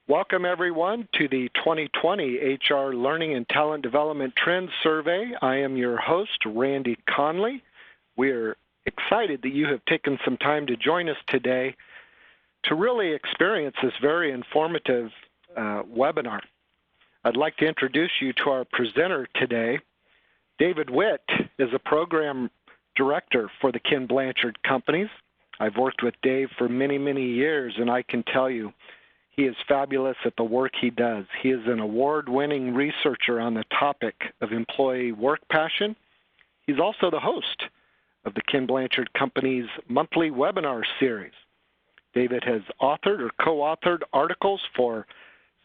Welcome, everyone, to the 2020 HR Learning and Talent Development Trend Survey. I am your host, Randy Conley. We're excited that you have taken some time to join us today to really experience this very informative webinar. I'd like to introduce you to our presenter today. David Witt is a program director for the Ken Blanchard Companies. I've worked with Dave for many, many years, and I can tell you, he is fabulous at the work he does. He is an award-winning researcher on the topic of employee work passion. He's also the host of the Ken Blanchard Companies monthly webinar series. David has authored or co-authored articles for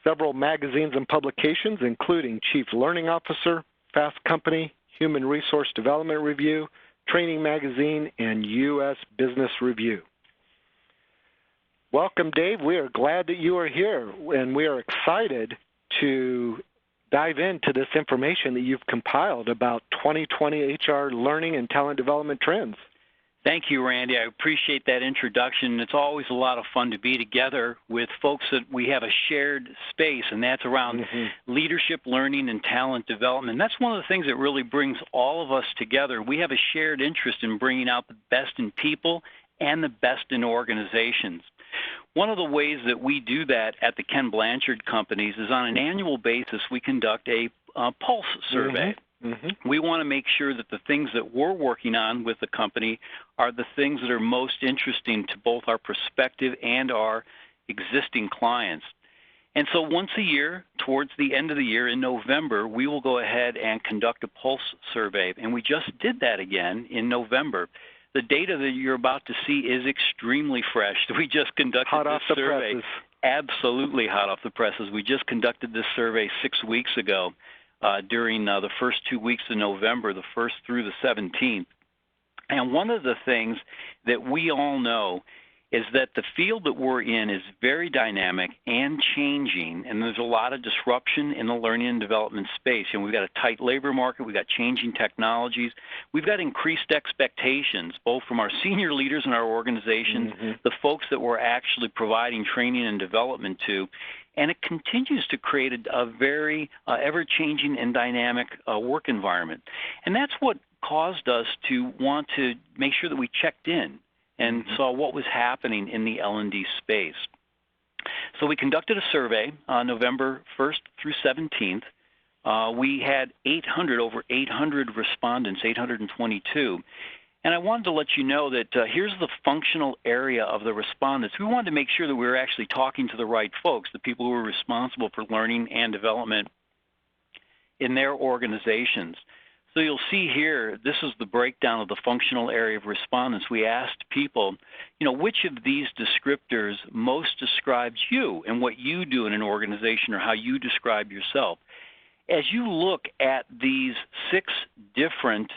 several magazines and publications, including Chief Learning Officer, Fast Company, Human Resource Development Review, Training Magazine, and U.S. Business Review. Welcome, Dave. We are glad that you are here, and we are excited to dive into this information that you've compiled about 2020 HR learning and talent development trends. Thank you, Randy. I appreciate that introduction. It's always a lot of fun to be together with folks that we have a shared space, and that's around leadership, learning, and talent development. That's one of the things that really brings all of us together. We have a shared interest in bringing out the best in people and the best in organizations. One of the ways that we do that at the Ken Blanchard Companies is on an annual basis we conduct a pulse survey. We want to make sure that the things that we're working on with the company are the things that are most interesting to both our prospective and our existing clients. And so once a year, towards the end of the year in November, we will go ahead and conduct a pulse survey. And we just did that again in November. The data that you're about to see is extremely fresh. We just conducted this survey. Presses. Absolutely hot off the presses. We just conducted this survey 6 weeks ago during the first 2 weeks of November, the 1st through the 17th. And one of the things that we all know is that the field that we're in is very dynamic and changing, and there's a lot of disruption in the learning and development space. And we've got a tight labor market, we've got changing technologies, we've got increased expectations, both from our senior leaders in our organizations, the folks that we're actually providing training and development to, and it continues to create a very ever-changing and dynamic work environment. And that's what caused us to want to make sure that we checked in and saw what was happening in the L&D space. So we conducted a survey on November 1st through 17th. We had over 800 respondents, 822. And I wanted to let you know that here's the functional area of the respondents. We wanted to make sure that we were actually talking to the right folks, the people who were responsible for learning and development in their organizations. So you'll see here, this is the breakdown of the functional area of respondents. We asked people, which of these descriptors most describes you and what you do in an organization or how you describe yourself. As you look at these 6 different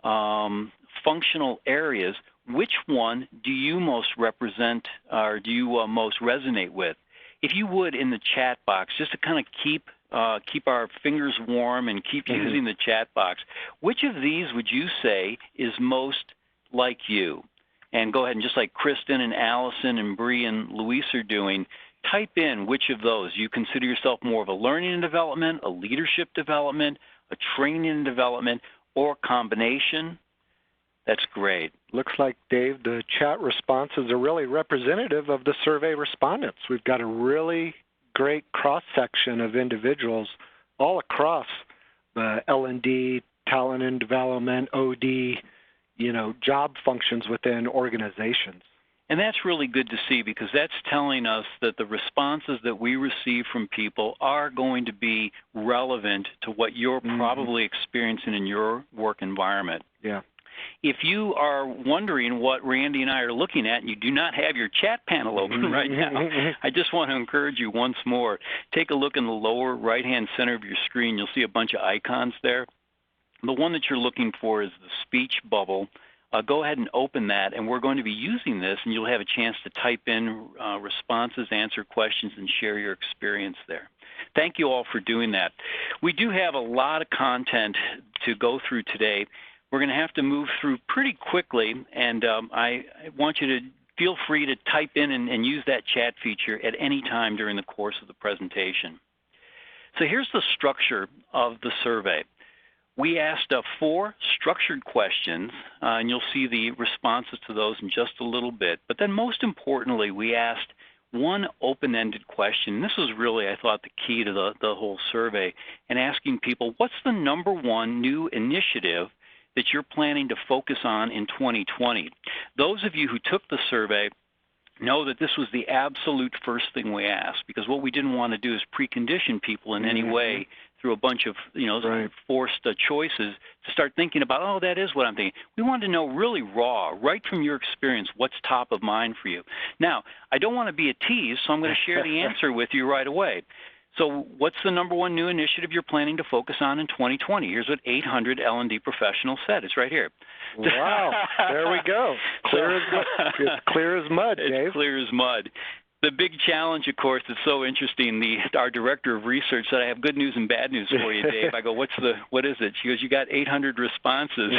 functional areas, which one do you most represent or do you most resonate with? If you would, in the chat box, just to kind of keep our fingers warm and keep using the chat box, which of these would you say is most like you? And go ahead and just like Kristen and Allison and Bree and Luis are doing, type in which of those. You consider yourself more of a learning and development, a leadership development, a training and development, or combination. That's great. Looks like, Dave, the chat responses are really representative of the survey respondents. We've got a really great cross-section of individuals all across the L&D, talent and development, OD, job functions within organizations. And that's really good to see because that's telling us that the responses that we receive from people are going to be relevant to what you're probably experiencing in your work environment. Yeah. If you are wondering what Randy and I are looking at and you do not have your chat panel open right now, I just want to encourage you once more. Take a look in the lower right-hand center of your screen. You'll see a bunch of icons there. The one that you're looking for is the speech bubble. Go ahead and open that, and we're going to be using this, and you'll have a chance to type in responses, answer questions, and share your experience there. Thank you all for doing that. We do have a lot of content to go through today. We're going to have to move through pretty quickly, and I want you to feel free to type in and use that chat feature at any time during the course of the presentation. So here's the structure of the survey. We asked 4 structured questions, and you'll see the responses to those in just a little bit. But then most importantly, we asked one open-ended question. This was really, I thought, the key to the whole survey, and asking people, what's the #1 new initiative that you're planning to focus on in 2020? Those of you who took the survey know that this was the absolute first thing we asked, because what we didn't want to do is precondition people in any way through a bunch of forced choices to start thinking about, oh, that is what I'm thinking. We wanted to know really raw, right from your experience, what's top of mind for you. Now, I don't want to be a tease, so I'm going to share the answer with you right away. So what's the #1 new initiative you're planning to focus on in 2020? Here's what 800 L&D professionals said. It's right here. Wow. There we go. It's clear as mud, Dave. It's clear as mud. The big challenge, of course, is so interesting. Our director of research said, I have good news and bad news for you, Dave. I go, what is it? She goes, you got 800 responses.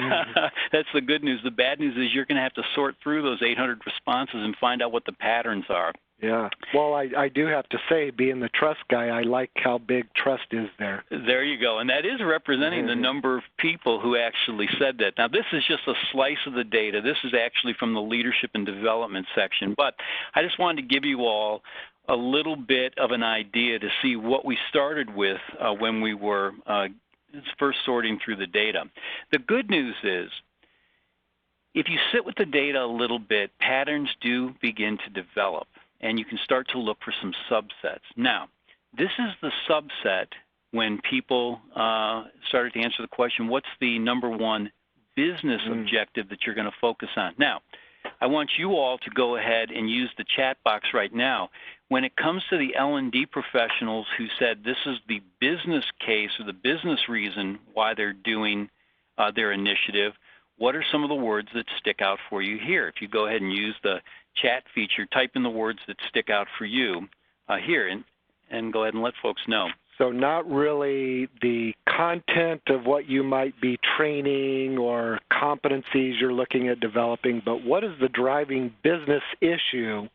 That's the good news. The bad news is you're going to have to sort through those 800 responses and find out what the patterns are. Yeah. Well, I do have to say, being the trust guy, I like how big trust is there. There you go. And that is representing the number of people who actually said that. Now, this is just a slice of the data. This is actually from the leadership and development section. But I just wanted to give you all a little bit of an idea to see what we started with when we were first sorting through the data. The good news is, if you sit with the data a little bit, patterns do begin to develop, and you can start to look for some subsets. Now, this is the subset when people started to answer the question, what's the #1 business objective that you're going to focus on? Now, I want you all to go ahead and use the chat box right now. When it comes to the L&D professionals who said this is the business case or the business reason why they're doing their initiative, what are some of the words that stick out for you here? If you go ahead and use the chat feature, type in the words that stick out for you here and go ahead and let folks know. So not really the content of what you might be training or competencies you're looking at developing, but what is the driving business issue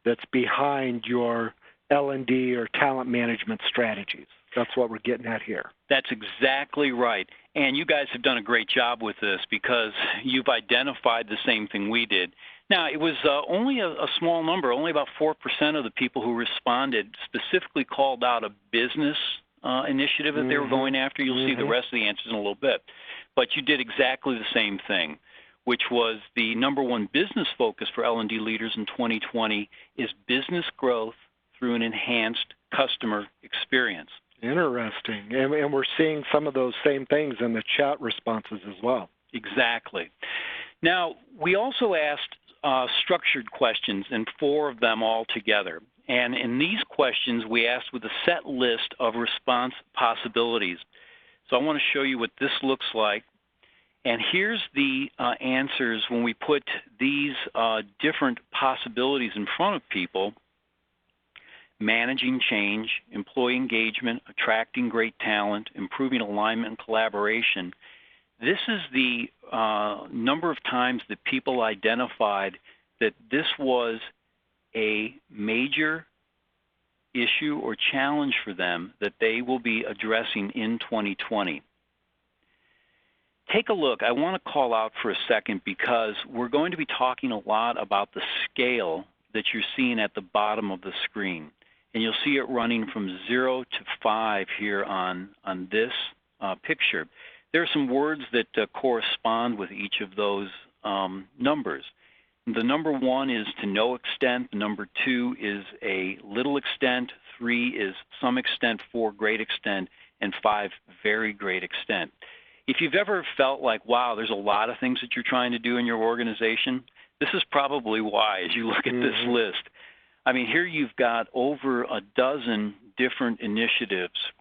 that's behind your L&D or talent management strategies? That's what we're getting at here. That's exactly right. And you guys have done a great job with this because you've identified the same thing we did. Now, it was only a small number, only about 4% of the people who responded specifically called out a business initiative that they were going after. You'll see the rest of the answers in a little bit. But you did exactly the same thing, which was the #1 business focus for L&D leaders in 2020 is business growth through an enhanced customer experience. Interesting. And we're seeing some of those same things in the chat responses as well. Exactly. Now, we also asked structured questions, and 4 of them all together. And in these questions, we asked with a set list of response possibilities. So I want to show you what this looks like. And here's the answers when we put these different possibilities in front of people: managing change, employee engagement, attracting great talent, improving alignment and collaboration. This is the number of times that people identified that this was a major issue or challenge for them that they will be addressing in 2020. Take a look. I want to call out for a second because we're going to be talking a lot about the scale that you're seeing at the bottom of the screen. And you'll see it running from 0 to 5 here on this picture. There are some words that correspond with each of those numbers. The #1 is to no extent, #2 is a little extent, 3 is some extent, 4 great extent, and 5 very great extent. If you've ever felt like, wow, there's a lot of things that you're trying to do in your organization, this is probably why as you look at this list. I mean, here you've got over a dozen different initiatives,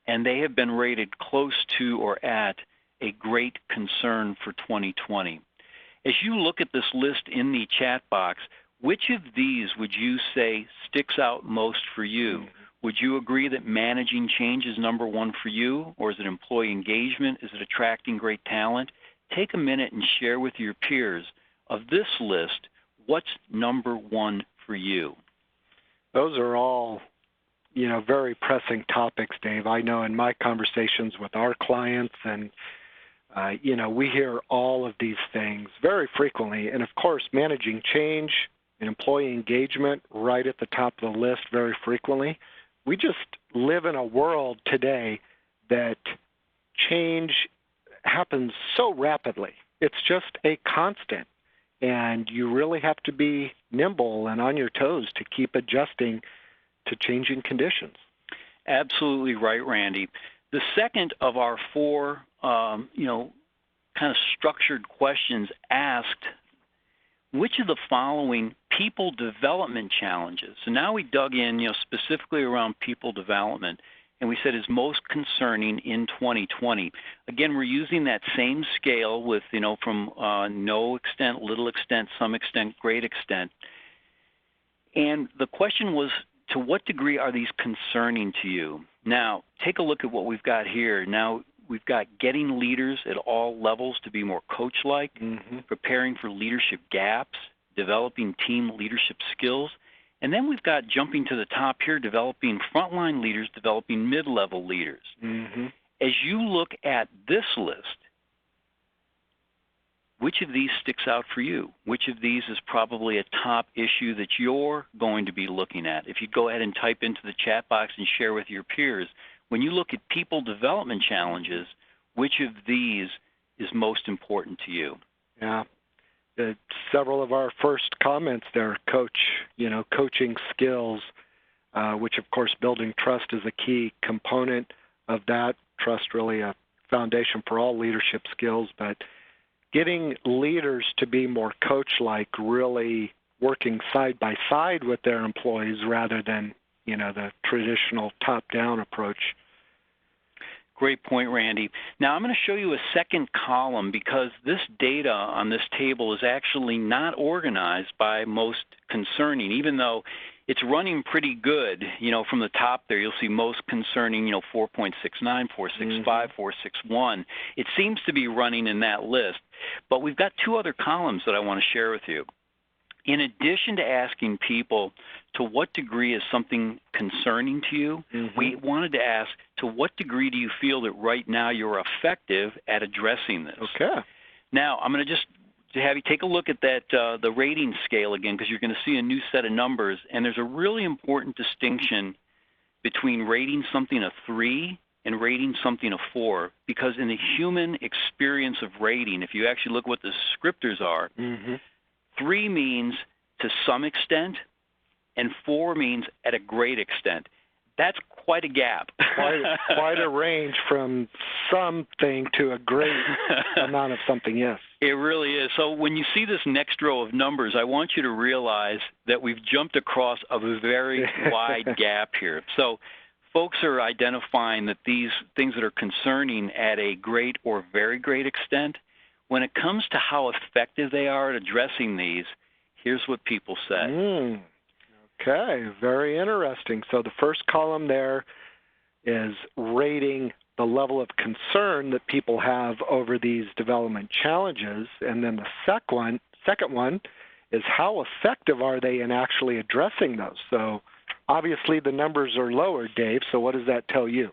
and they have been rated close to or at a great concern for 2020. As you look at this list in the chat box, which of these would you say sticks out most for you? Would you agree that managing change is #1 for you, or is it employee engagement? Is it attracting great talent? Take a minute and share with your peers of this list, What's number one for you? Those are all, very pressing topics, Dave. I know in my conversations with our clients and, we hear all of these things very frequently. And, of course, managing change and employee engagement right at the top of the list very frequently. We just live in a world today that change happens so rapidly. It's just a constant, and you really have to be nimble and on your toes to keep adjusting to changing conditions. Absolutely right, Randy. The second of our four, kind of structured questions asked, which of the following people development challenges, so now we dug in, specifically around people development, and we said is most concerning in 2020. Again, we're using that same scale with, from no extent, little extent, some extent, great extent. And the question was, to what degree are these concerning to you? Now, take a look at what we've got here. Now, we've got getting leaders at all levels to be more coach-like, preparing for leadership gaps, developing team leadership skills, and then we've got jumping to the top here, developing frontline leaders, developing mid-level leaders. As you look at this list, which of these sticks out for you? Which of these is probably a top issue that you're going to be looking at? If you go ahead and type into the chat box and share with your peers, when you look at people development challenges, which of these is most important to you? Yeah. Several of our first comments there, coaching skills, which, of course, building trust is a key component of that. Trust really a foundation for all leadership skills, but getting leaders to be more coach-like, really working side by side with their employees rather than, the traditional top-down approach. Great point, Randy. Now, I'm going to show you a second column because this data on this table is actually not organized by most concerning, even though it's running pretty good. From the top there, you'll see most concerning, 4.69, 4.65, 4.61. It seems to be running in that list. But we've got two other columns that I want to share with you. In addition to asking people to what degree is something concerning to you, we wanted to ask to what degree do you feel that right now you're effective at addressing this? Okay. Now, I'm going to just have you take a look at that the rating scale again, because you're going to see a new set of numbers, and there's a really important distinction between rating something a 3 and rating something a 4, because in the human experience of rating, if you actually look at what the descriptors are, 3 means to some extent, and 4 means at a great extent. That's quite a gap. Quite a range from something to a great amount of something, yes. It really is. So when you see this next row of numbers, I want you to realize that we've jumped across a very wide gap here. So folks are identifying that these things that are concerning at a great or very great extent. When it comes to how effective they are at addressing these, here's what people say. Okay, very interesting. So the first column there is rating the level of concern that people have over these development challenges, and then the second one is how effective are they in actually addressing those. So obviously the numbers are lower, Dave, so what does that tell you?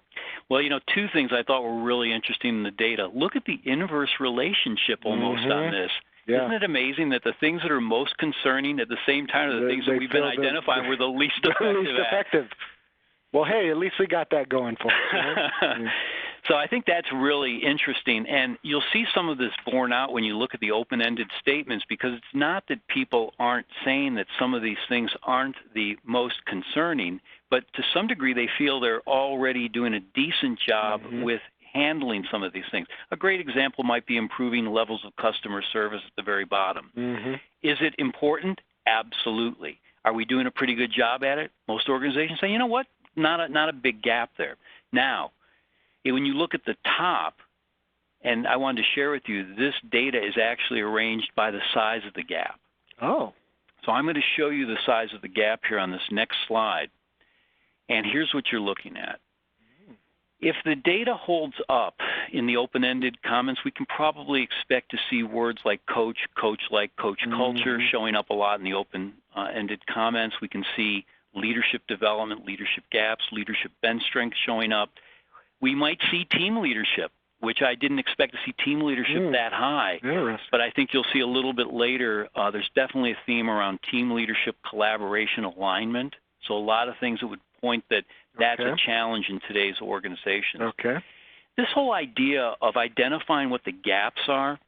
Well, two things I thought were really interesting in the data. Look at the inverse relationship almost on this. Yeah. Isn't it amazing that the things that are most concerning at the same time are the things that we've been identifying were the least effective? Well, hey, at least we got that going for us. Right? So I think that's really interesting, and you'll see some of this borne out when you look at the open-ended statements, because it's not that people aren't saying that some of these things aren't the most concerning, but to some degree they feel they're already doing a decent job with handling some of these things. A great example might be improving levels of customer service at the very bottom. Is it important? Absolutely. Are we doing a pretty good job at it? Most organizations say, you know what, not a big gap there. Now, when you look at the top, and I wanted to share with you, this data is actually arranged by the size of the gap. Oh. So I'm going to show you the size of the gap here on this next slide. And here's what you're looking at. If the data holds up in the open-ended comments, we can probably expect to see words like coach, coach-like, coach culture showing up a lot in the open-ended comments. We can see leadership development, leadership gaps, leadership bench strength showing up. We might see team leadership, which I didn't expect to see team leadership that high. But I think you'll see a little bit later, there's definitely a theme around team leadership, collaboration, alignment. So a lot of things that would point that that's a challenge in today's organizations. This whole idea of identifying what the gaps are,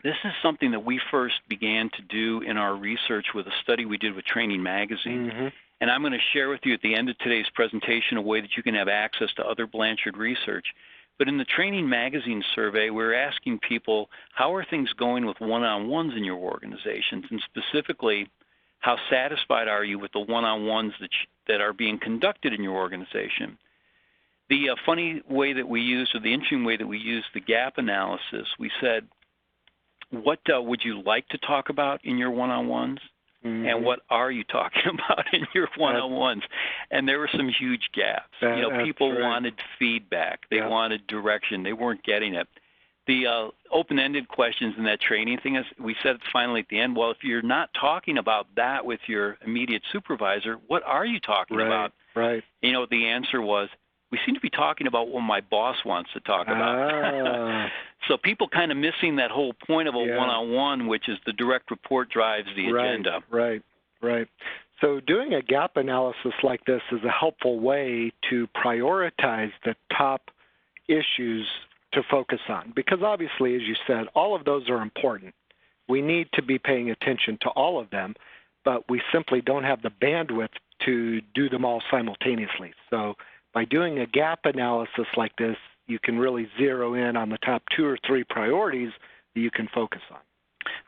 this is something that we first began to do in our research with a study we did with Training Magazine. And I'm going to share with you at the end of today's presentation a way that you can have access to other Blanchard research. But in the Training Magazine survey, we're asking people, how are things going with one-on-ones in your organizations? And specifically, how satisfied are you with the one-on-ones that are being conducted in your organization? The funny way that we used, or the interesting way that we used the gap analysis, we said, what would you like to talk about in your one-on-ones? And what are you talking about in your one-on-ones? And there were some huge gaps. People wanted feedback. They wanted direction. They weren't getting it. The open-ended questions in that training thing, is we said finally at the end, well, if you're not talking about that with your immediate supervisor, what are you talking about? You know what the answer was? We seem to be talking about what my boss wants to talk about. So people kind of missing that whole point of a one-on-one, which is the direct report drives the agenda. So doing a gap analysis like this is a helpful way to prioritize the top issues to focus on, because obviously, as you said, all of those are important. We need to be paying attention to all of them, but we simply don't have the bandwidth to do them all simultaneously. So by doing a gap analysis like this, you can really zero in on the top 2 or 3 priorities that you can focus on.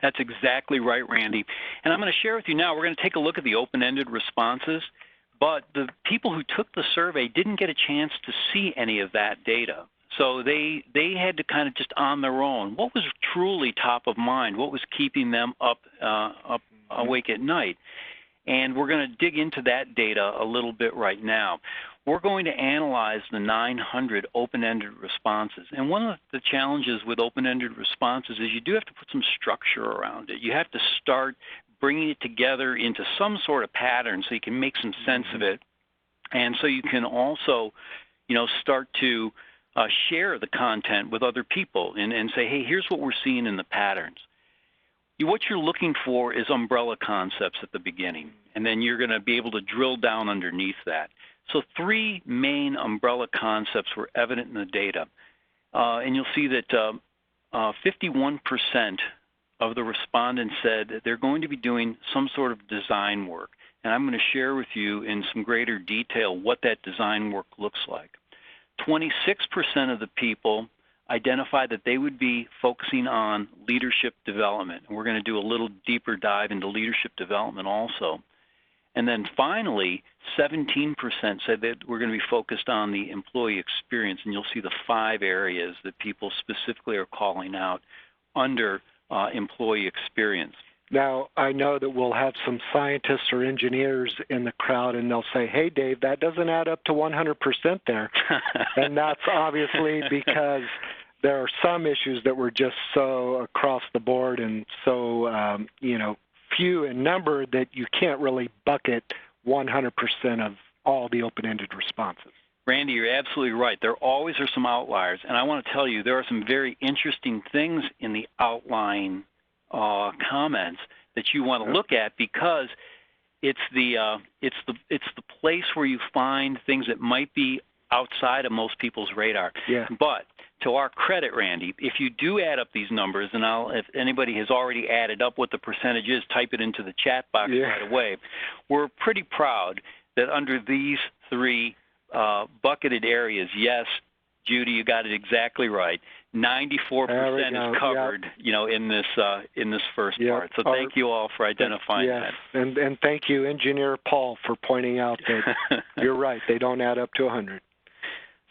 That's exactly right, Randy. And I'm going to share with you now, we're going to take a look at the open-ended responses, but the people who took the survey didn't get a chance to see any of that data. So they had to kind of just on their own, what was truly top of mind? What was keeping them up awake at night? And we're going to dig into that data a little bit right now. We're going to analyze the 900 open-ended responses. And one of the challenges with open-ended responses is you do have to put some structure around it. You have to start bringing it together into some sort of pattern so you can make some sense of it. And so you can also, start to share the content with other people and say, hey, here's what we're seeing in the patterns. What you're looking for is umbrella concepts at the beginning, and then you're going to be able to drill down underneath that. So 3 main umbrella concepts were evident in the data. And you'll see that 51% of the respondents said that they're going to be doing some sort of design work. And I'm going to share with you in some greater detail what that design work looks like. 26% of the people identified that they would be focusing on leadership development. And we're going to do a little deeper dive into leadership development also. And then finally, 17% said that we're going to be focused on the employee experience. And you'll see the 5 areas that people specifically are calling out under employee experience. Now, I know that we'll have some scientists or engineers in the crowd, and they'll say, hey, Dave, that doesn't add up to 100% there. And that's obviously because there are some issues that were just so across the board and so, few in number that you can't really bucket 100% of all the open-ended responses. Randy, you're absolutely right. There always are some outliers. And I want to tell you, there are some very interesting things in the outlying comments that you want to look at, because it's the place where you find things that might be outside of most people's radar. But to our credit, Randy, if you do add up these numbers, and if anybody has already added up what the percentage is, type it into the chat box right away. We're pretty proud that under these 3 bucketed areas, yes, Judy, you got it exactly right. 94% is covered, in this first part. So thank you all for identifying that. And thank you, Engineer Paul, for pointing out that you're right. They don't add up to 100.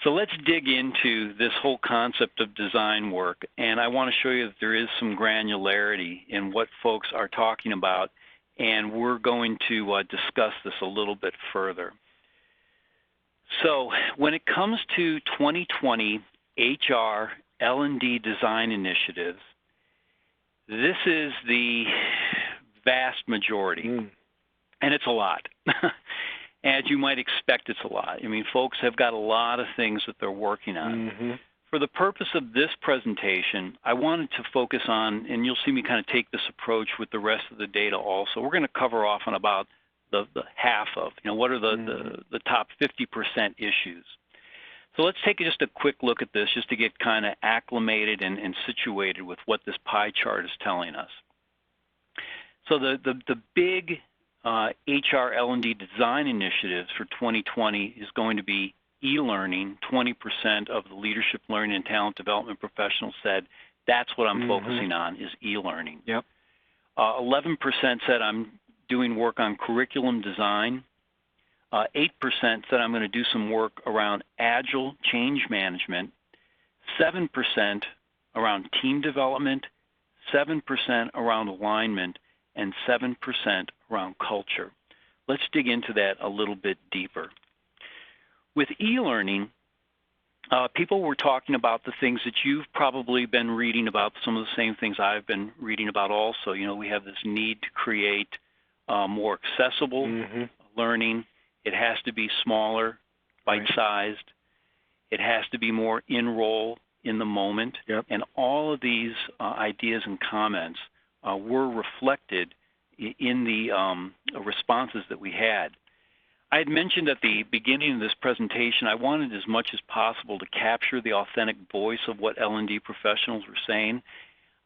So let's dig into this whole concept of design work. And I want to show you that there is some granularity in what folks are talking about. And we're going to discuss this a little bit further. So when it comes to 2020 HR L&D design initiatives, this is the vast majority, and it's a lot. As you might expect, it's a lot. I mean, folks have got a lot of things that they're working on. For the purpose of this presentation, I wanted to focus on, and you'll see me kind of take this approach with the rest of the data also. We're going to cover off on about the half of, what are the top 50% issues. So let's take just a quick look at this just to get kind of acclimated and situated with what this pie chart is telling us. So the big HR L&D design initiatives for 2020 is going to be e-learning. 20% of the leadership learning and talent development professionals said that's what I'm focusing on is e-learning. 11% said I'm doing work on curriculum design. 8% said I'm going to do some work around agile change management. 7% around team development. 7% around alignment. And 7% around culture. Let's dig into that a little bit deeper. With e-learning, people were talking about the things that you've probably been reading about, some of the same things I've been reading about also. We have this need to create more accessible learning. It has to be smaller, bite-sized. It has to be more in-role in the moment. And all of these ideas and comments were reflected in the responses that we had. I had mentioned at the beginning of this presentation, I wanted as much as possible to capture the authentic voice of what L&D professionals were saying.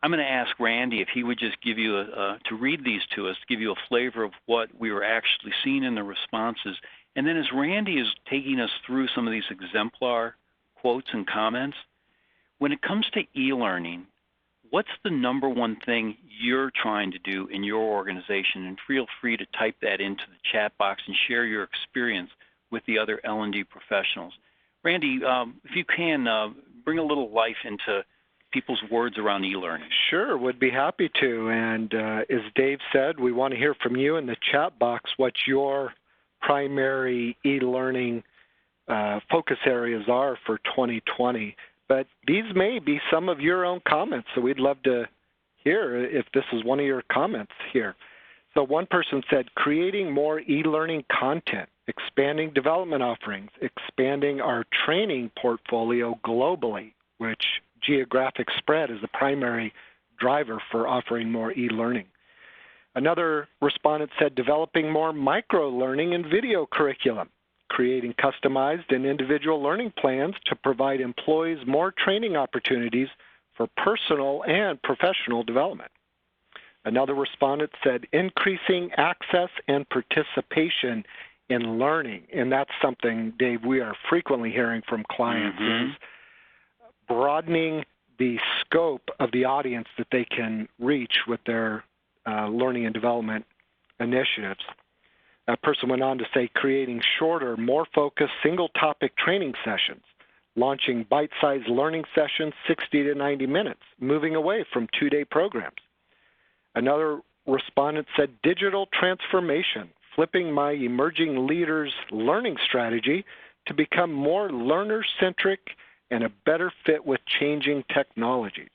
I'm going to ask Randy if he would just give you to read these to us, to give you a flavor of what we were actually seeing in the responses. And then as Randy is taking us through some of these exemplar quotes and comments, when it comes to e-learning, what's the number one thing you're trying to do in your organization? And feel free to type that into the chat box and share your experience with the other L&D professionals. Randy, if you can, bring a little life into people's words around e-learning. Sure, would be happy to. And as Dave said, we want to hear from you in the chat box what your primary e-learning focus areas are for 2020. But these may be some of your own comments, so we'd love to hear if this is one of your comments here. So one person said, creating more e-learning content, expanding development offerings, expanding our training portfolio globally, which geographic spread is the primary driver for offering more e-learning. Another respondent said, developing more micro-learning and video curriculum, creating customized and individual learning plans to provide employees more training opportunities for personal and professional development. Another respondent said increasing access and participation in learning, and that's something, Dave, we are frequently hearing from clients, is broadening the scope of the audience that they can reach with their learning and development initiatives. That person went on to say creating shorter, more focused, single-topic training sessions, launching bite-sized learning sessions 60 to 90 minutes, moving away from two-day programs. Another respondent said digital transformation, flipping my emerging leaders' learning strategy to become more learner-centric and a better fit with changing technologies.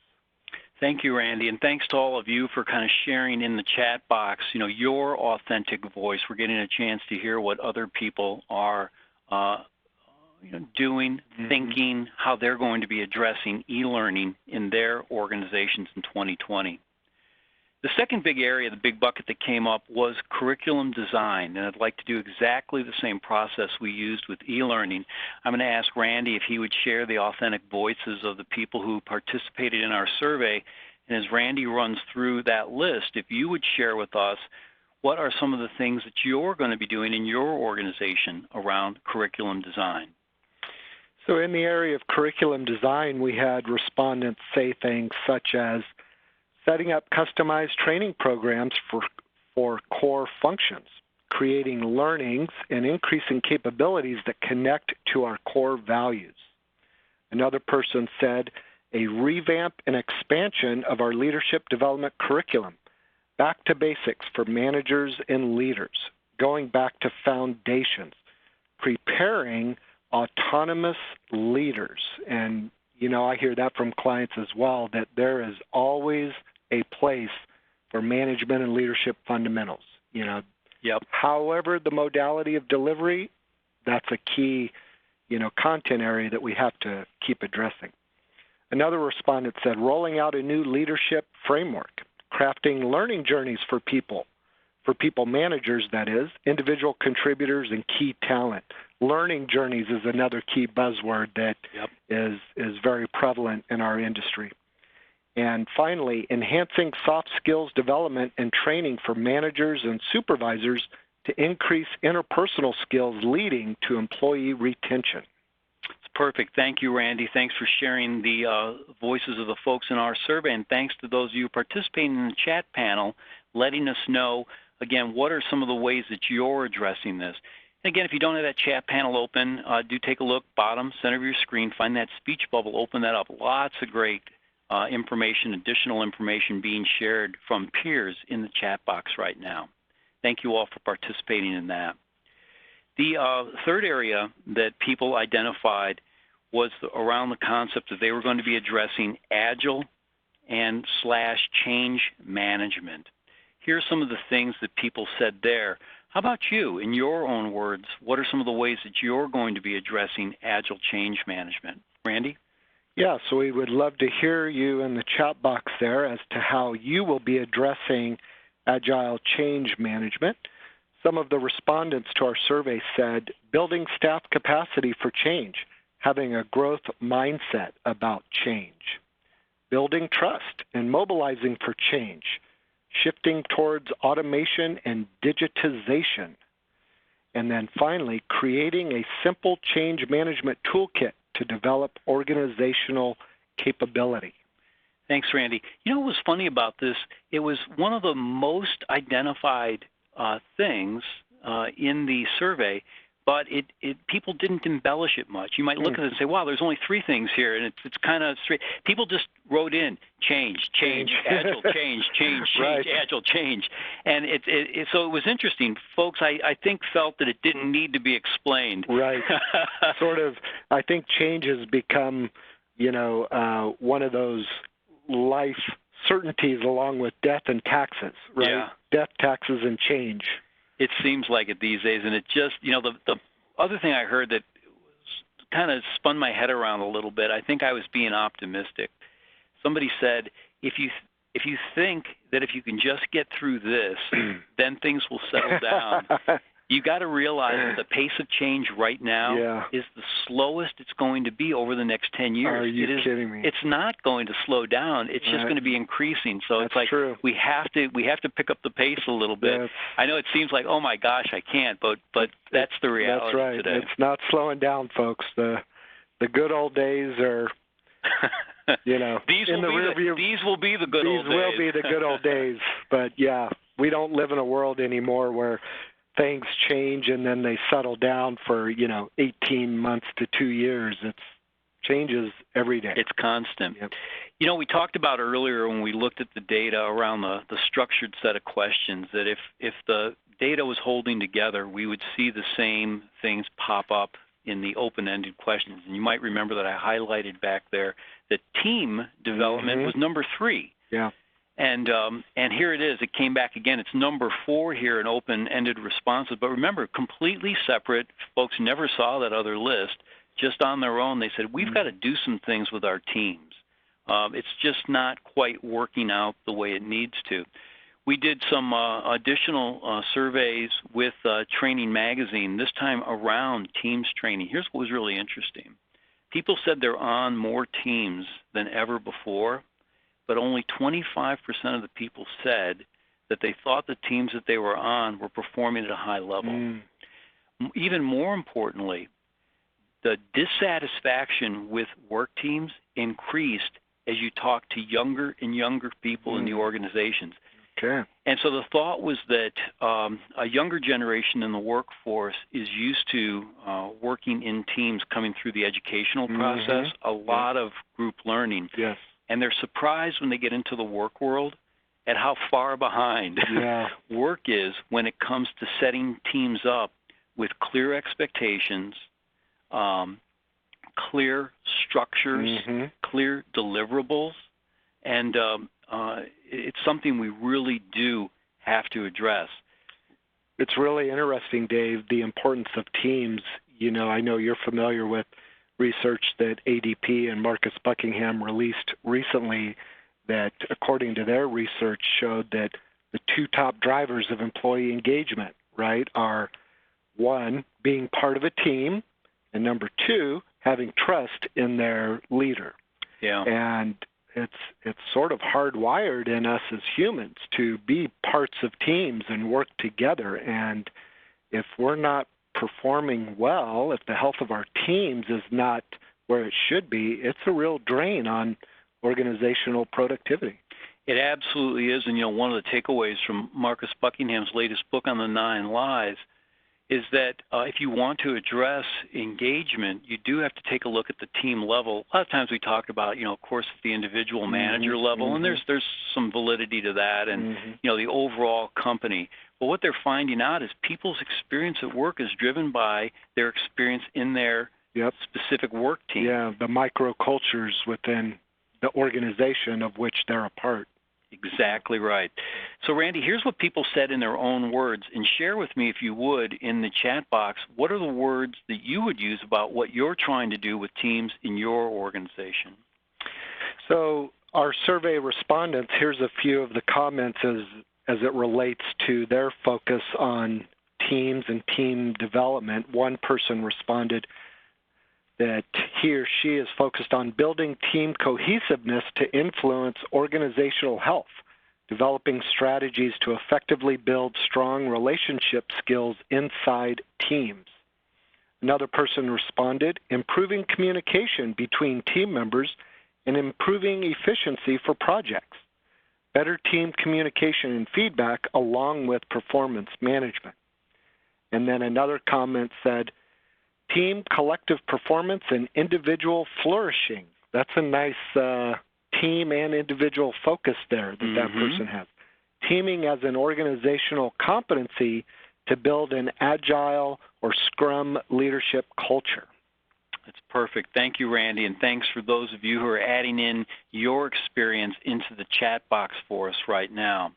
Thank you, Randy, and thanks to all of you for kind of sharing in the chat box, your authentic voice. We're getting a chance to hear what other people are, doing, thinking, how they're going to be addressing e-learning in their organizations in 2020. The second big area, the big bucket that came up was curriculum design, and I'd like to do exactly the same process we used with e-learning. I'm going to ask Randy if he would share the authentic voices of the people who participated in our survey, and as Randy runs through that list, if you would share with us what are some of the things that you're going to be doing in your organization around curriculum design. So in the area of curriculum design, we had respondents say things such as setting up customized training programs for core functions, creating learnings and increasing capabilities that connect to our core values. Another person said a revamp and expansion of our leadership development curriculum, back to basics for managers and leaders, going back to foundations, preparing autonomous leaders. And, I hear that from clients as well, that there is always a place for management and leadership fundamentals. Yep. However, the modality of delivery, that's a key, content area that we have to keep addressing. Another respondent said, rolling out a new leadership framework, crafting learning journeys for people managers, that is, individual contributors and key talent. Learning journeys is another key buzzword that is very prevalent in our industry. And finally, enhancing soft skills development and training for managers and supervisors to increase interpersonal skills leading to employee retention. It's perfect. Thank you, Randy. Thanks for sharing the voices of the folks in our survey, and thanks to those of you participating in the chat panel, letting us know, again, what are some of the ways that you're addressing this. And again, if you don't have that chat panel open, do take a look, bottom center of your screen, find that speech bubble, open that up. Lots of great information, additional information being shared from peers in the chat box right now. Thank you all for participating in that. The third area that people identified was around the concept that they were going to be addressing agile and / change management. Here's some of the things that people said there. How about you, in your own words? What are some of the ways that you're going to be addressing agile change management? Randy? Yeah, so we would love to hear you in the chat box there as to how you will be addressing agile change management. Some of the respondents to our survey said, building staff capacity for change, having a growth mindset about change, building trust and mobilizing for change, shifting towards automation and digitization, and then finally, creating a simple change management toolkit to develop organizational capability. Thanks, Randy. You know what was funny about this? It was one of the most identified things in the survey, but people didn't embellish it much. You might look at it and say, wow, there's only 3 things here, and it's kind of straight. People just wrote in change, agile, change, right. agile, change. And so it was interesting. Folks, I think, felt that it didn't need to be explained. Right. Sort of, I think change has become, one of those life certainties along with death and taxes, right? Yeah. Death, taxes, and change. It seems like it these days, and it just, the other thing I heard that kind of spun my head around a little bit, I think I was being optimistic. Somebody said, if you think that if you can just get through this, then things will settle down, you got to realize that the pace of change right now is the slowest it's going to be over the next 10 years. Are you kidding me? It's not going to slow down. It's just going to be increasing. So That's it's like true. we have to pick up the pace a little bit. Yes. I know it seems like, oh my gosh, I can't, but that's the reality. That's right. Today. It's not slowing down, folks. The good old days are, these in the rear view. These will be the good old days. These will be the good old days. But yeah, we don't live in a world anymore where things change and then they settle down for 18 months to 2 years. It's changes every day. It's constant. Yep. We talked about earlier when we looked at the data around the structured set of questions that if the data was holding together, we would see the same things pop up in the open-ended questions. And you might remember that I highlighted back there that team development was number 3. Yeah. And here it is. It came back again. It's number 4 here in open-ended responses. But remember, completely separate. Folks never saw that other list. Just on their own, they said, we've got to do some things with our teams. It's just not quite working out the way it needs to. We did some additional surveys with Training Magazine, this time around teams training. Here's what was really interesting. People said they're on more teams than ever before, but only 25% of the people said that they thought the teams that they were on were performing at a high level. Even more importantly, the dissatisfaction with work teams increased as you talk to younger and younger people in the organizations. Okay. And so the thought was that a younger generation in the workforce is used to working in teams coming through the educational process, a lot of group learning. Yes. And they're surprised when they get into the work world at how far behind work is when it comes to setting teams up with clear expectations, clear structures, clear deliverables, and it's something we really do have to address. It's really interesting, Dave, the importance of teams. You know, I know you're familiar with research that ADP and Marcus Buckingham released recently that, according to their research, showed that the two top drivers of employee engagement, right, are one, being part of a team, and number two, having trust in their leader. Yeah. And it's sort of hardwired in us as humans to be parts of teams and work together. And if we're not performing well, if the health of our teams is not where it should be, it's a real drain on organizational productivity. It absolutely is. And, you know, one of the takeaways from Marcus Buckingham's latest book on the 9 Lies is that if you want to address engagement, you do have to take a look at the team level. A lot of times we talk about, you know, of course, at the individual manager level, and there's some validity to that, and, you know, the overall company. But what they're finding out is people's experience at work is driven by their experience in their specific work team. Yeah, the microcultures within the organization of which they're a part. Exactly right. So, Randy, here's what people said in their own words, and share with me, if you would, in the chat box, what are the words that you would use about what you're trying to do with teams in your organization? So, our survey respondents, here's a few of the comments as it relates to their focus on teams and team development. One person responded that he or she is focused on building team cohesiveness to influence organizational health, developing strategies to effectively build strong relationship skills inside teams. Another person responded, improving communication between team members and improving efficiency for projects, better team communication and feedback along with performance management. And then another comment said, team collective performance and individual flourishing. That's a nice team and individual focus there that person has. Teaming as an organizational competency to build an agile or Scrum leadership culture. That's perfect. Thank you, Randy, and thanks for those of you who are adding in your experience into the chat box for us right now.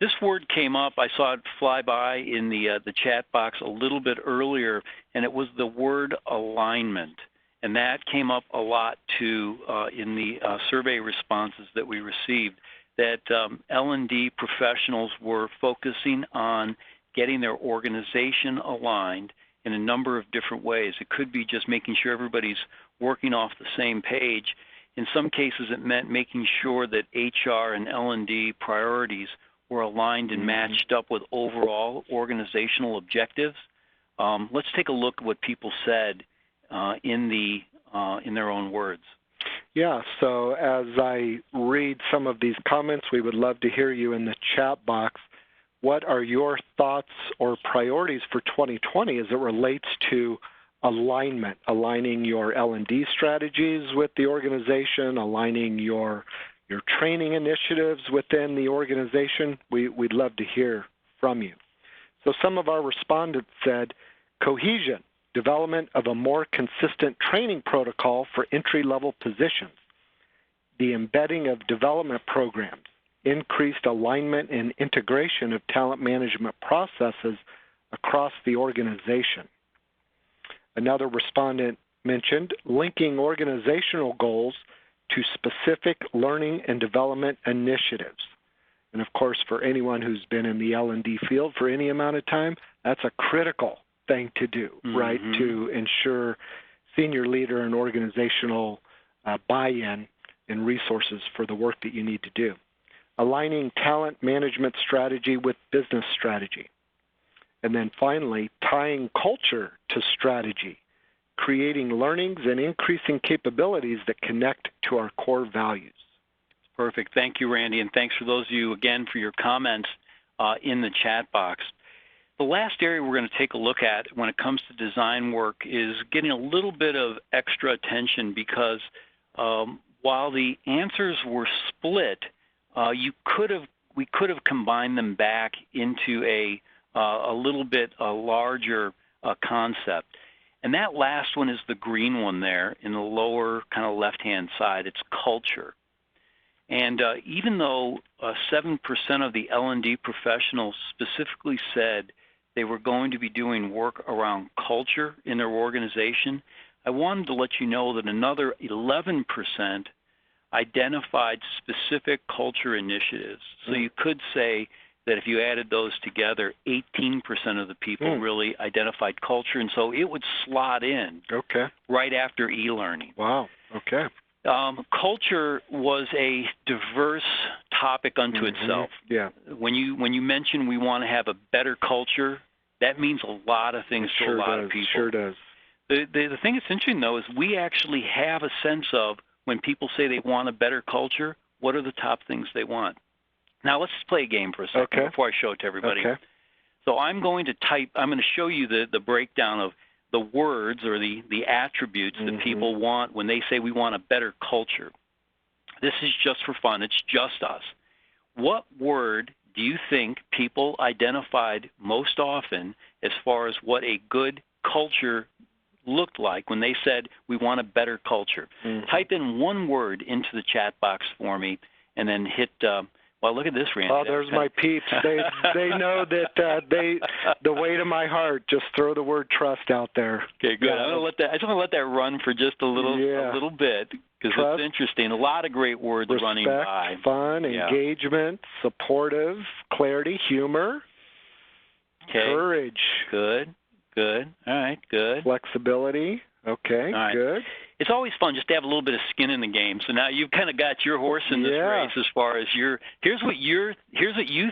This word came up, I saw it fly by in the chat box a little bit earlier, and it was the word alignment. And that came up a lot, too, in the survey responses that we received, that L&D professionals were focusing on getting their organization aligned in a number of different ways. It could be just making sure everybody's working off the same page. In some cases, it meant making sure that HR and L&D priorities were aligned and matched up with overall organizational objectives. Let's take a look at what people said in their own words. Yeah, so as I read some of these comments, we would love to hear you in the chat box. What are your thoughts or priorities for 2020 as it relates to alignment, aligning your L&D strategies with the organization, aligning your training initiatives within the organization? We'd love to hear from you. So some of our respondents said, cohesion, development of a more consistent training protocol for entry-level positions, the embedding of development programs, increased alignment and integration of talent management processes across the organization. Another respondent mentioned linking organizational goals to specific learning and development initiatives. And of course, for anyone who's been in the L&D field for any amount of time, that's a critical thing to do, right, to ensure senior leader and organizational buy-in and resources for the work that you need to do. Aligning talent management strategy with business strategy. And then finally, tying culture to strategy, creating learnings and increasing capabilities that connect to our core values. Perfect. Thank you, Randy, and thanks for those of you, again, for your comments in the chat box. The last area we're going to take a look at when it comes to design work is getting a little bit of extra attention because while the answers were split, we could have combined them back into a little bit larger concept. And that last one is the green one there in the lower kind of left-hand side. It's culture. And even though 7% of the L&D professionals specifically said they were going to be doing work around culture in their organization, I wanted to let you know that another 11% identified specific culture initiatives. So you could say that if you added those together, 18% of the people really identified culture, and so it would slot in right after e-learning. Wow. Okay. Culture was a diverse topic unto itself. Yeah. When you mention we want to have a better culture, that means a lot of things to a lot of people. Sure does. The thing that's interesting, though, is we actually have a sense of when people say they want a better culture, what are the top things they want? Now, let's play a game for a second before I show it to everybody. Okay. So I'm going to show you the breakdown of the words or the attributes that people want when they say we want a better culture. This is just for fun. It's just us. What word do you think people identified most often as far as what a good culture looked like when they said we want a better culture? Type in one word into the chat box for me and then hit well, look at this, Randy. Oh, there's my peeps. They know that the weight of my heart. Just throw the word trust out there. Okay, good. I just want to let that run for just a little bit because it's interesting. A lot of great words running by. Fun, engagement, supportive, clarity, humor, courage. Good. All right, good. Flexibility. Okay, all right. Good. It's always fun just to have a little bit of skin in the game. So now you've kind of got your horse in this race as far as here's what you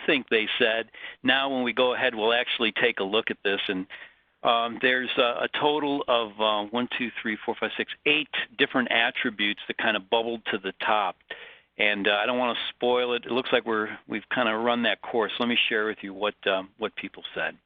think they said. Now when we go ahead, we'll actually take a look at this. And there's a total of 8 different attributes that kind of bubbled to the top. And I don't want to spoil it. It looks like we've kind of run that course. Let me share with you what people said.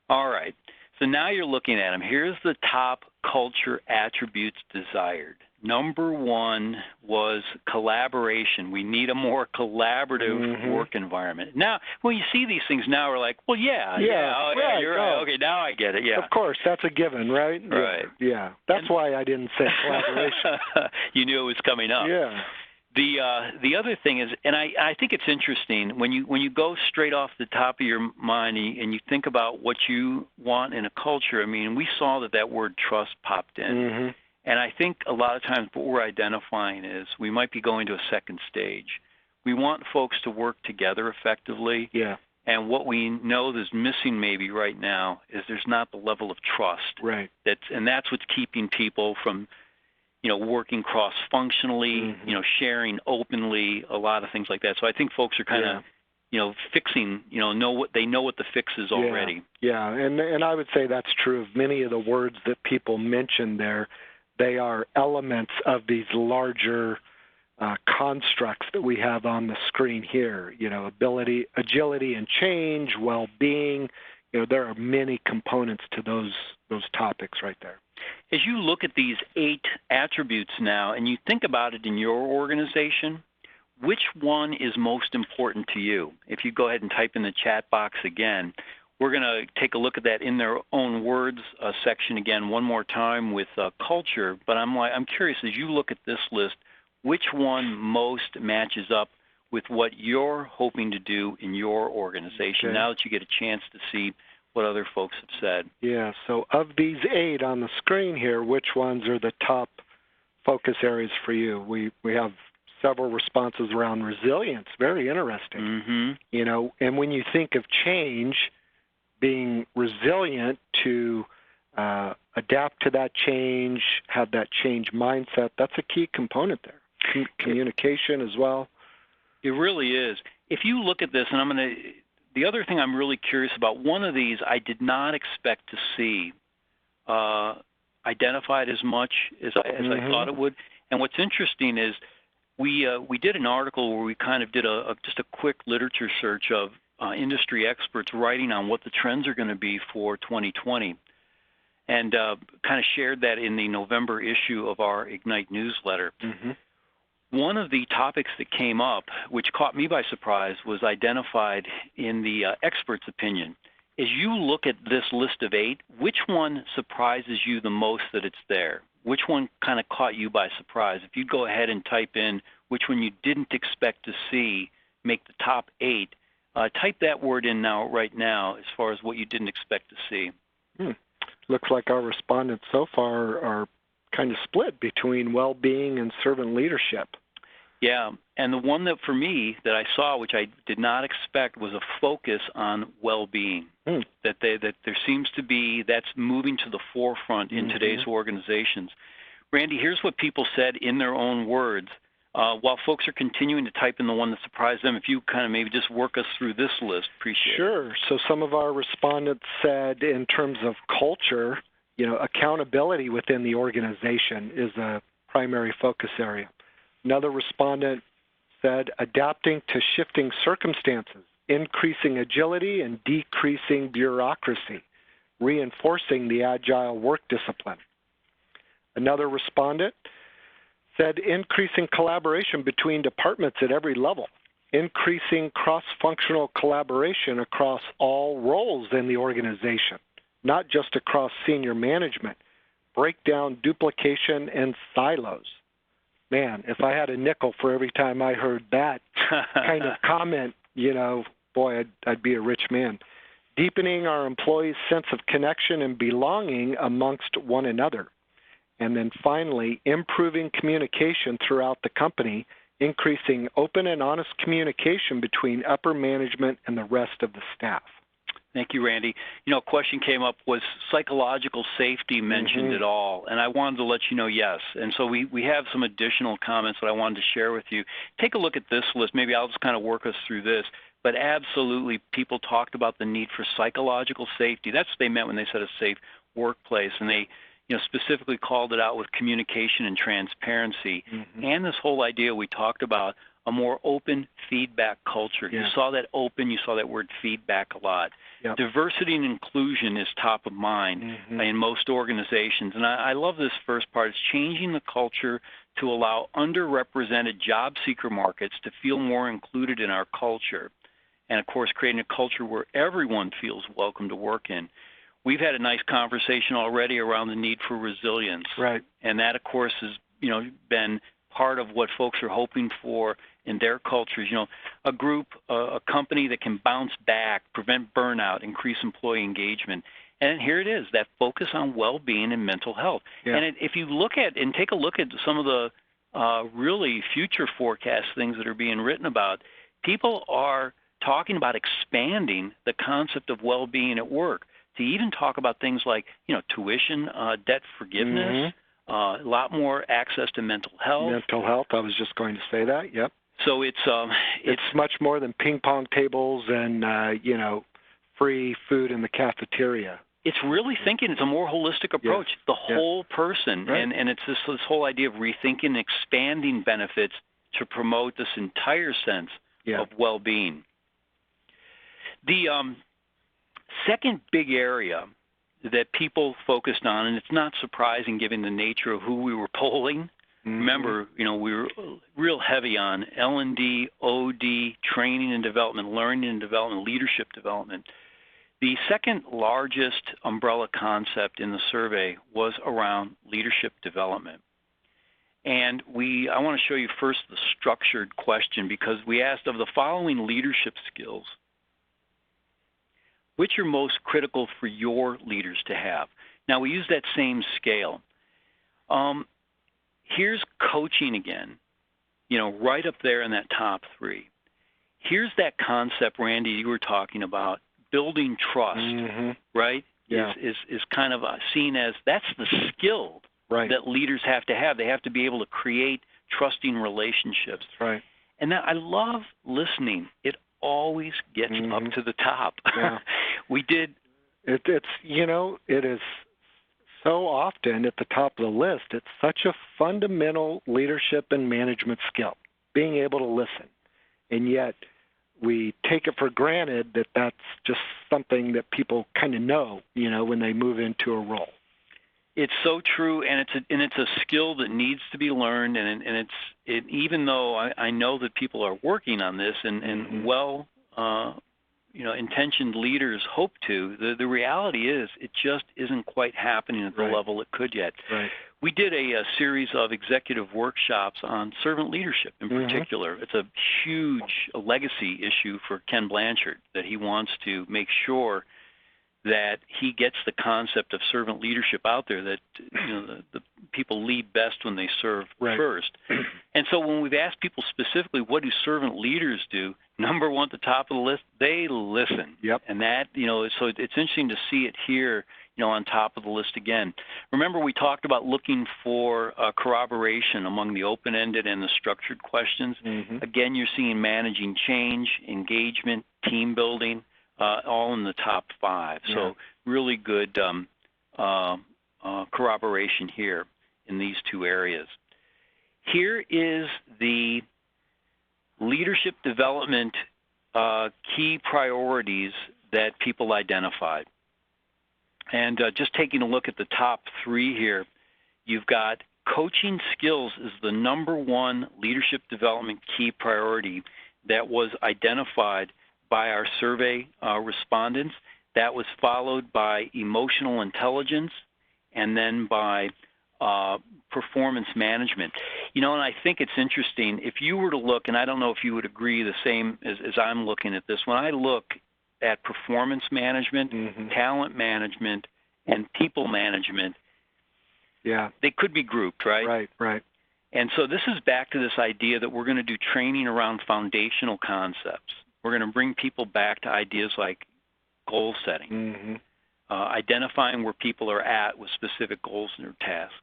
All right. So now you're looking at them. Here's the top culture attributes desired. Number one was collaboration. We need a more collaborative work environment. Now, when you see these things now, we're like, well, you're right. Okay, now I get it. Yeah. Of course, that's a given, right? Right. Yeah. That's why I didn't say collaboration. You knew it was coming up. Yeah. The other thing is, and I think it's interesting, when you go straight off the top of your mind and you think about what you want in a culture, I mean, we saw that word trust popped in. And I think a lot of times what we're identifying is we might be going to a second stage. We want folks to work together effectively. Yeah. And what we know is missing maybe right now is there's not the level of trust. Right. That's what's keeping people from working cross-functionally, sharing openly, a lot of things like that. So I think folks are kind of, fixing, know what the fix is already. Yeah, and I would say that's true of many of the words that people mention there. They are elements of these larger constructs that we have on the screen here. Ability, agility and change, well-being. There are many components to those topics right there. As you look at these 8 attributes now and you think about it in your organization, which one is most important to you? If you go ahead and type in the chat box again, we're going to take a look at that in their own words section again one more time with culture. But I'm curious, as you look at this list, which one most matches up with what you're hoping to do in your organization now that you get a chance to see what other folks have said? Yeah, so of these 8 on the screen here, which ones are the top focus areas for you? We have several responses around resilience. Very interesting. And when you think of change, being resilient to adapt to that change, have that change mindset, that's a key component there. Communication as well. It really is. If you look at this, and the other thing I'm really curious about, one of these I did not expect to see identified as much as I thought it would. And what's interesting is we did an article where we kind of did just a quick literature search of industry experts writing on what the trends are going to be for 2020, and kind of shared that in the November issue of our Ignite newsletter. One of the topics that came up, which caught me by surprise, was identified in the expert's opinion. as you look at this list of 8, which one surprises you the most that it's there? Which one kind of caught you by surprise? If you go ahead and type in which one you didn't expect to see make the top 8, type that word in right now as far as what you didn't expect to see. Looks like our respondents so far are kind of split between well-being and servant leadership. Yeah, and the one that for me that I saw, which I did not expect, was a focus on well-being. That there seems to be, that's moving to the forefront in today's organizations. Randy, here's what people said in their own words. While folks are continuing to type in the one that surprised them, if you kind of maybe just work us through this list, appreciate it. Sure. So some of our respondents said in terms of culture, accountability within the organization is a primary focus area. Another respondent said adapting to shifting circumstances, increasing agility and decreasing bureaucracy, reinforcing the agile work discipline. Another respondent said increasing collaboration between departments at every level, increasing cross-functional collaboration across all roles in the organization, not just across senior management, break down duplication and silos. Man, if I had a nickel for every time I heard that kind of comment, boy, I'd be a rich man. Deepening our employees' sense of connection and belonging amongst one another. And then finally, improving communication throughout the company, increasing open and honest communication between upper management and the rest of the staff. Thank you, Randy. A question came up, was psychological safety mentioned at all? And I wanted to let you know yes. And so we have some additional comments that I wanted to share with you. Take a look at this list. Maybe I'll just kind of work us through this. But absolutely, people talked about the need for psychological safety. That's what they meant when they said a safe workplace. And they specifically called it out with communication and transparency. And this whole idea we talked about, a more open feedback culture. You saw that open, you saw that word feedback a lot. Diversity and inclusion is top of mind in most organizations. And I love this first part. It's changing the culture to allow underrepresented job seeker markets to feel more included in our culture. And, of course, creating a culture where everyone feels welcome to work in. We've had a nice conversation already around the need for resilience. Right. And that, of course, has been part of what folks are hoping for in their cultures. A group, a company that can bounce back, prevent burnout, increase employee engagement. And here it is, that focus on well-being and mental health. And if you look at and take a look at some of the really future forecast things that are being written about, people are talking about expanding the concept of well-being at work to even talk about things like, tuition, debt forgiveness, a lot more access to mental health. Mental health, I was just going to say that, yep. So it's much more than ping pong tables and, free food in the cafeteria. It's really thinking, it's a more holistic approach, the whole person. Right. And it's this whole idea of rethinking and expanding benefits to promote this entire sense of well-being. The second big area that people focused on, and it's not surprising given the nature of who we were polling. Remember, we were real heavy on L&D, OD, training and development, learning and development, leadership development. The second largest umbrella concept in the survey was around leadership development. And I want to show you first the structured question, because we asked, of the following leadership skills, which are most critical for your leaders to have? Now, we use that same scale. Here's coaching again, right up there in that top 3. Here's that concept, Randy, you were talking about, building trust, right? Is kind of seen as that's the skill that leaders have to have. They have to be able to create trusting relationships. Right. And I love listening. It always gets up to the top. We did. It is so often at the top of the list. It's such a fundamental leadership and management skill, being able to listen. And yet we take it for granted that that's just something that people kind of know, when they move into a role. It's so true, and it's a skill that needs to be learned, and even though I know that people are working on this and intentioned leaders hope to. The reality is it just isn't quite happening at the level it could yet. Right. We did a series of executive workshops on servant leadership in particular. It's a huge legacy issue for Ken Blanchard that he wants to make sure that he gets the concept of servant leadership out there, that the people lead best when they serve first. And so when we've asked people specifically, what do servant leaders do? Number one at the top of the list, they listen. Yep. And that, so it's interesting to see it here, on top of the list again. Remember, we talked about looking for corroboration among the open-ended and the structured questions. Again, you're seeing managing change, engagement, team building, all in the top 5. Yeah. So really good corroboration here in these 2 areas. Here is the leadership development key priorities that people identified. And just taking a look at the top 3 here, you've got coaching skills is the number 1 leadership development key priority that was identified by our survey respondents. That was followed by emotional intelligence and then by performance management. And I think it's interesting, if you were to look, and I don't know if you would agree the same as I'm looking at this, when I look at performance management, talent management, and people management, they could be grouped, right? Right. And so this is back to this idea that we're going to do training around foundational concepts. We're going to bring people back to ideas like goal setting, identifying where people are at with specific goals and their tasks,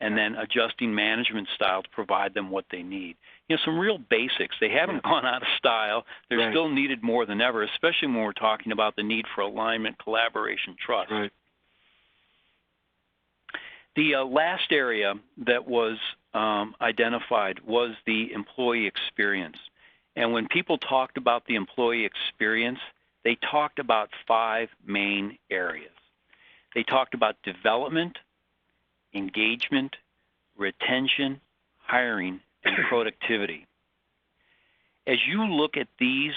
and then adjusting management style to provide them what they need. Some real basics. They haven't gone out of style. They're still needed more than ever, especially when we're talking about the need for alignment, collaboration, trust. Right. The last area that was identified was the employee experience. And when people talked about the employee experience, they talked about 5 main areas. They talked about development, engagement, retention, hiring, and productivity. As you look at these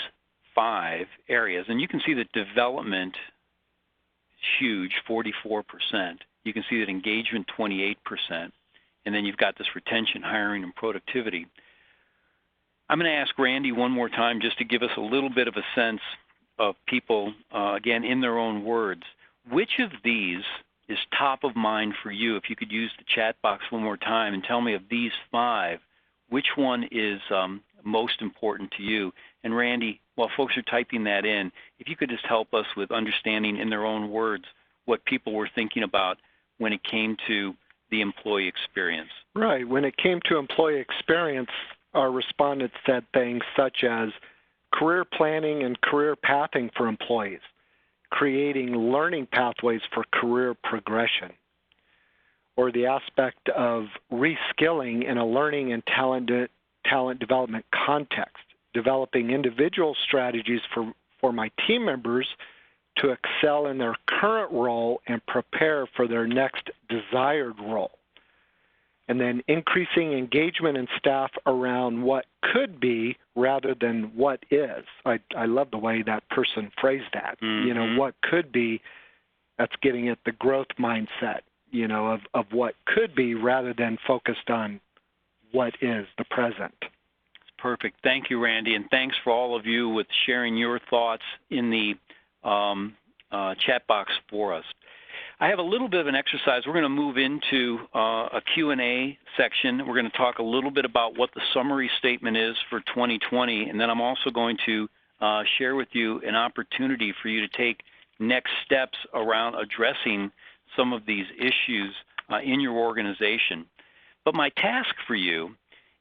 5 areas, and you can see that development is huge, 44%. You can see that engagement, 28%. And then you've got this retention, hiring, and productivity. I'm going to ask Randy one more time just to give us a little bit of a sense of people, again, in their own words. Which of these is top of mind for you? If you could use the chat box one more time and tell me of these 5, which one is most important to you? And Randy, while folks are typing that in, if you could just help us with understanding in their own words what people were thinking about when it came to the employee experience. Right. When it came to employee experience, our respondents said things such as career planning and career pathing for employees, creating learning pathways for career progression, or the aspect of reskilling in a learning and talent development context, developing individual strategies for my team members to excel in their current role and prepare for their next desired role. And then increasing engagement in staff around what could be rather than what is. I love the way that person phrased that. What could be, that's getting at the growth mindset, of what could be rather than focused on what is the present. Perfect. Thank you, Randy, and thanks for all of you with sharing your thoughts in the chat box for us. I have a little bit of an exercise. We're going to move into a Q&A section. We're going to talk a little bit about what the summary statement is for 2020, and then I'm also going to share with you an opportunity for you to take next steps around addressing some of these issues in your organization. But my task for you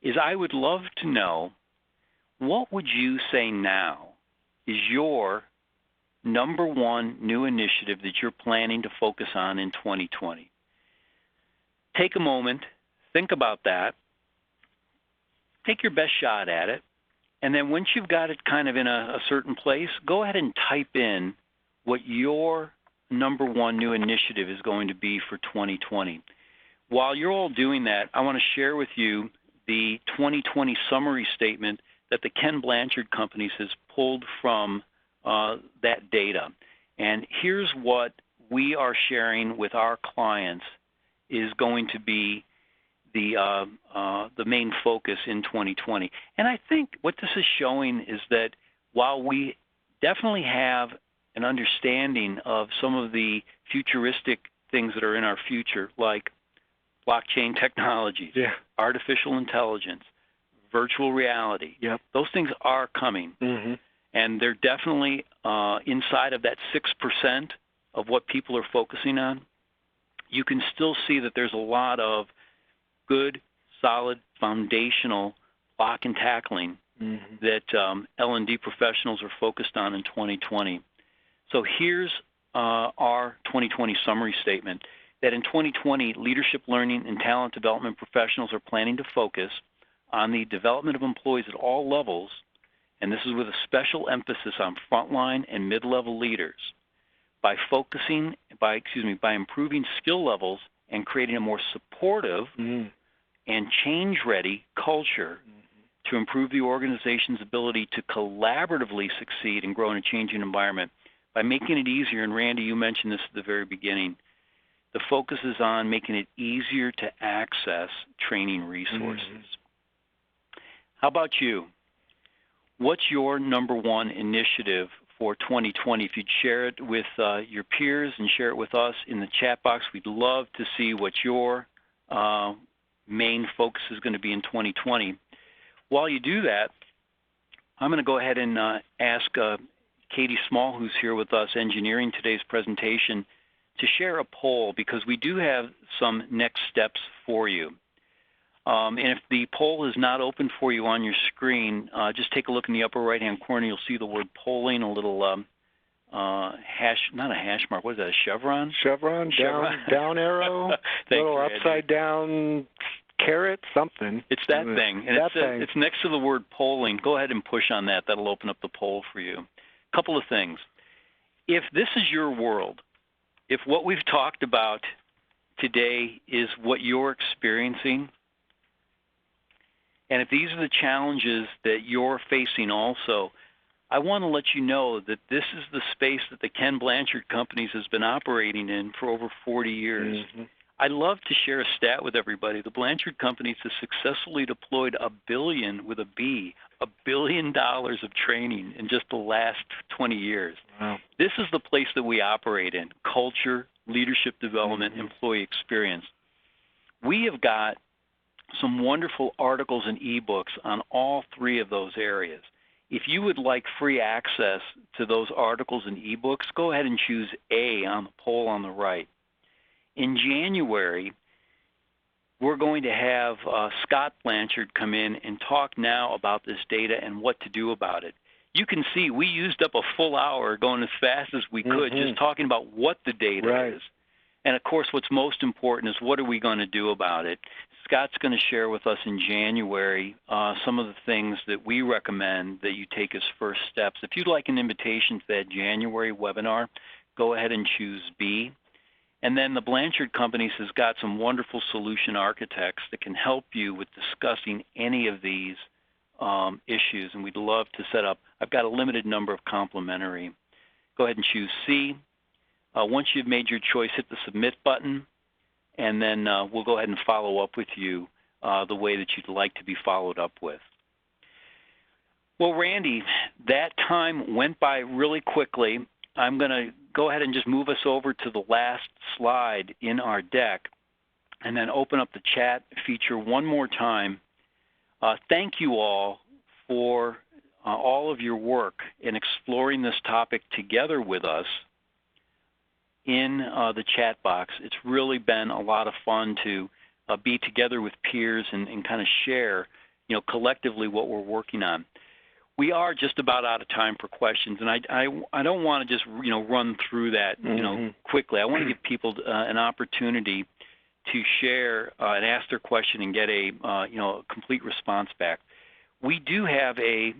is I would love to know, what would you say now is your number 1 new initiative that you're planning to focus on in 2020? Take a moment, think about that, take your best shot at it, and then once you've got it kind of in a certain place, go ahead and type in what your number 1 new initiative is going to be for 2020. While you're all doing that, I want to share with you the 2020 summary statement that the Ken Blanchard Companies has pulled from that data. And here's what we are sharing with our clients is going to be the main focus in 2020. And I think what this is showing is that while we definitely have an understanding of some of the futuristic things that are in our future, like blockchain technologies, artificial intelligence, virtual reality, those things are coming. And they're definitely inside of that 6% of what people are focusing on. You can still see that there's a lot of good, solid, foundational block and tackling that L&D professionals are focused on in 2020. So here's our 2020 summary statement, that in 2020, leadership learning and talent development professionals are planning to focus on the development of employees at all levels, and this is with a special emphasis on frontline and mid-level leaders, by improving skill levels and creating a more supportive and change-ready culture to improve the organization's ability to collaboratively succeed and grow in a changing environment by making it easier. And Randy, you mentioned this at the very beginning. The focus is on making it easier to access training resources. How about you? What's your number one initiative for 2020? If you'd share it with your peers and share it with us in the chat box, we'd love to see what your main focus is going to be in 2020. While you do that, I'm going to go ahead and ask Katie Small, who's here with us engineering today's presentation, to share a poll, because we do have some next steps for you. And if the poll is not open for you on your screen, just take a look in the upper right-hand corner. You'll see the word polling, a little hash, not a hash mark, what is that, a chevron? Chevron, down arrow, little upside down caret, something. It's that thing. And it's next to the word polling. Go ahead and push on that. That'll open up the poll for you. A couple of things. If this is your world, if what we've talked about today is what you're experiencing, and if these are the challenges that you're facing also, I want to let you know that this is the space that the Ken Blanchard Companies has been operating in for over 40 years. I'd love to share a stat with everybody. The Blanchard Companies has successfully deployed $1 billion of training in just the last 20 years. Wow. This is the place that we operate in: culture, leadership development, employee experience. We have got some wonderful articles and ebooks on all three of those areas. If you would like free access to those articles and ebooks, go ahead and choose A on the poll on the right. In January, we're going to have Scott Blanchard come in and talk now about this data and what to do about it. You can see we used up a full hour going as fast as we could just talking about what the data is. And, of course, what's most important is what are we going to do about it. Scott's going to share with us in January some of the things that we recommend that you take as first steps. If you'd like an invitation to that January webinar, go ahead and choose B. And then the Blanchard Companies has got some wonderful solution architects that can help you with discussing any of these issues, and we'd love to set up. I've got a limited number of complimentary. Go ahead and choose C. Once you've made your choice, hit the submit button, and then we'll go ahead and follow up with you the way that you'd like to be followed up with. Well, Randy, that time went by really quickly. I'm going to go ahead and just move us over to the last slide in our deck and then open up the chat feature one more time. Thank you all for all of your work in exploring this topic together with us in the chat box. It's really been a lot of fun to be together with peers and kind of share, collectively what we're working on. We are just about out of time for questions, and I don't want to just run through that quickly. I want to give people an opportunity to share and ask their question and get a complete response back. We do have a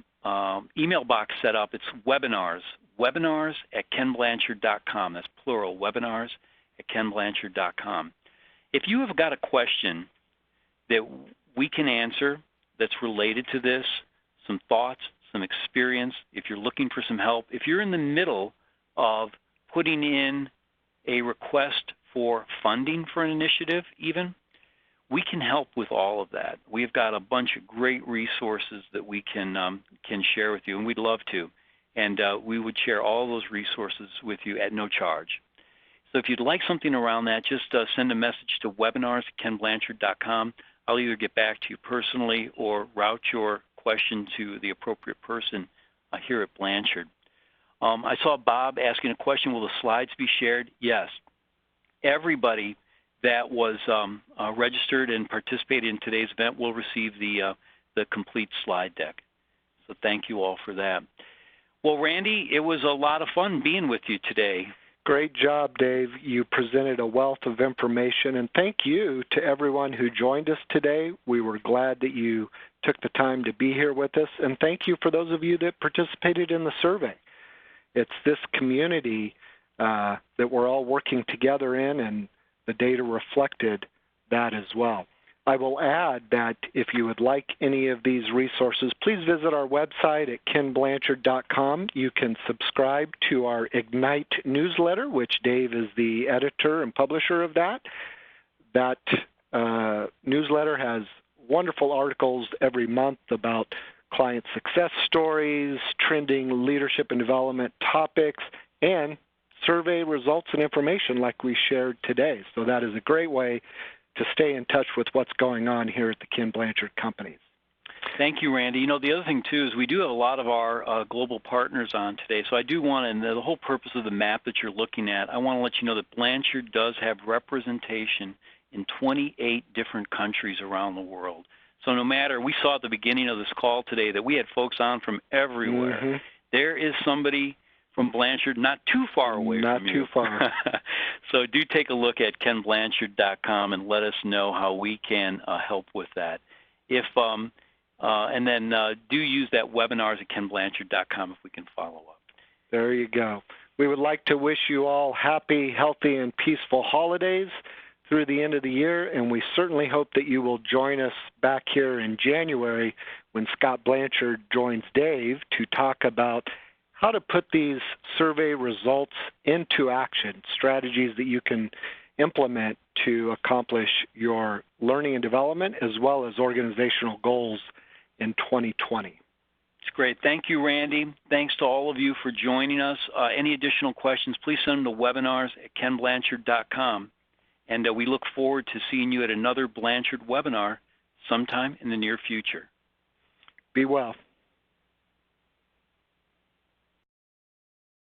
email box set up. It's webinars@kenblanchard.com. That's plural, webinars@kenblanchard.com. If you have got a question that we can answer that's related to this, some thoughts, some experience, if you're looking for some help, if you're in the middle of putting in a request for funding for an initiative even, we can help with all of that. We've got a bunch of great resources that we can share with you, and we'd love to. And we would share all those resources with you at no charge. So if you'd like something around that, just send a message to webinars@kenblanchard.com. I'll either get back to you personally or route your question to the appropriate person here at Blanchard. I saw Bob asking a question, will the slides be shared? Yes. Everybody that was registered and participated in today's event will receive the complete slide deck. So thank you all for that. Well, Randy, it was a lot of fun being with you today. Great job, Dave. You presented a wealth of information, and thank you to everyone who joined us today. We were glad that you took the time to be here with us, and thank you for those of you that participated in the survey. It's this community that we're all working together in, and the data reflected that as well. I will add that if you would like any of these resources, please visit our website at kenblanchard.com. You can subscribe to our Ignite newsletter, which Dave is the editor and publisher of that. That newsletter has wonderful articles every month about client success stories, trending leadership and development topics, and survey results and information like we shared today. So that is a great way to stay in touch with what's going on here at the Ken Blanchard Companies. Thank you, Randy. You know, the other thing, too, is we do have a lot of our global partners on today. So I do want to, and the whole purpose of the map that you're looking at, I want to let you know that Blanchard does have representation in 28 different countries around the world. So no matter, we saw at the beginning of this call today that we had folks on from everywhere. Mm-hmm. There is somebody from Blanchard not too far away from you. Not too far. So do take a look at kenblanchard.com and let us know how we can help with that. And then do use that webinars@kenblanchard.com if we can follow up. There you go. We would like to wish you all happy, healthy, and peaceful holidays through the end of the year, and we certainly hope that you will join us back here in January when Scott Blanchard joins Dave to talk about how to put these survey results into action, strategies that you can implement to accomplish your learning and development as well as organizational goals in 2020. It's great. Thank you, Randy. Thanks to all of you for joining us. Any additional questions, please send them to webinars@kenblanchard.com. And we look forward to seeing you at another Blanchard webinar sometime in the near future. Be well.